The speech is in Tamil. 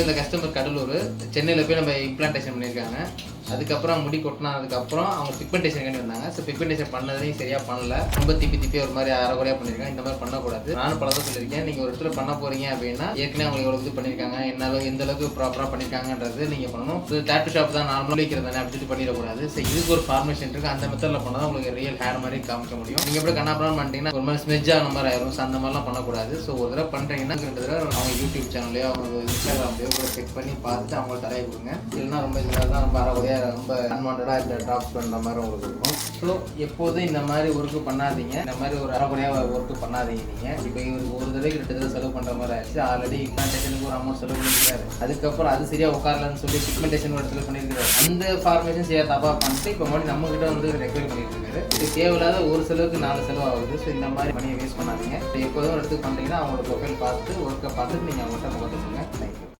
இந்த கஸ்டமர் கடலூர் சென்னையில் போய் நம்ம இம்ப்ளான்டேஷன் பண்ணியிருக்காங்க. அதுக்கப்புறம் முடி கொட்டினதுக்கப்புறம் அவங்க பிக்மெண்டேஷன் கண்டி வந்தாங்க. ஸோ பிக்மெண்டேஷன் பண்ணதையும் சரியாக பண்ணல, ரொம்ப திப்பி ஒரு மாதிரி அரைகுறையாக பண்ணியிருக்காங்க. இந்த மாதிரி பண்ணக்கூடாது. நானும் பல தான் சொல்லியிருக்கேன், நீங்கள் ஒரு இடத்துல பண்ண போகிறீங்க அப்படின்னா ஏற்கனவே அவங்க எவ்வளோ இது பண்ணியிருக்காங்க, எந்த அளவுக்கு ப்ராப்பராக பண்ணியிருக்காங்கன்றது நீங்கள் பண்ணணும். ஸோ டேட்டு ஷாப் தான் நார்மலாக வைக்கிறது தானே அப்படி பண்ணிடக்கூடாது. ஸோ இதுக்கு ஒரு ஃபார்மேஷன் இருக்குது. அந்த மெத்தடில் பண்ணால் தான் உங்களுக்கு ரியல் ஹேர் மாதிரி காமிக்க முடியும். நீங்கள் எப்படி கண்ணாப்படம் பண்ணிட்டீங்கன்னா ஒரு மாதிரி ஸ்மெஜ் ஆன மாதிரி ஆயிரும். ஸோ அந்த மாதிரிலாம் பண்ணக்கூடாது. ஸோ ஒரு தடவை பண்ணுறீங்கன்னா 2 தடவை அவங்க யூடியூப் சேனல்லையோ அவங்க இன்ஸ்டாகிராம்லையோ கூட செக் பண்ணி பார்த்துட்டு அவங்கள்ட்ட தரையை கொடுங்க. இல்லைன்னா ரொம்ப இதெல்லாம் தான் ரொம்ப அரைகுறையாக ரொம்ப அன்வான்டாக இந்த ட்ராப்ஸ் பண்ணுற மாதிரி உங்களுக்கு இருக்கும். ஸோ எப்போதும் இந்த மாதிரி ஒர்க்கு பண்ணாதீங்க. இந்த மாதிரி ஒரு அரைகுறையாக ஒர்க்கு பண்ணாதீங்க. நீங்கள் இப்போ இவருக்கு ஒரு தடவைக்கு 2 தடவை செலவு பண்ணுற மாதிரி ஆயிடுச்சு. ஆல்ரெடி இம்ப்ளான்டேஷனுக்கு ஒரு அமௌண்ட் செலவு பண்ணியிருக்காரு. அதுக்கப்புறம் அது சரியாக உட்காரலன்னு சொல்லி பிக்மெண்டேஷன் ஒரு இடத்துல பண்ணியிருக்காரு. அந்த ஃபார்மேஷன் சரியாக தப்பாக பண்ணிட்டு இப்போ மறுபடியும் நம்மகிட்ட வந்து ரெக்வயர் பண்ணிட்டு இருக்காரு. இது தேவையில்லாத ஒரு செலவுக்கு 4 செலவு ஆகுது. ஸோ இந்த மாதிரி மணியை வேஸ்ட் பண்ணாதீங்க. எப்போதும் ஒரு இடத்துக்கு பண்ணுறீங்கன்னா அவங்களோட ப்ரொஃபைல் பார்த்துட்டு ஒர்க்கை பார்த்துட்டு நீங்கள் அவங்கள்ட்ட முகத்தை சொல்லுங்கள். தேங்க்யூ.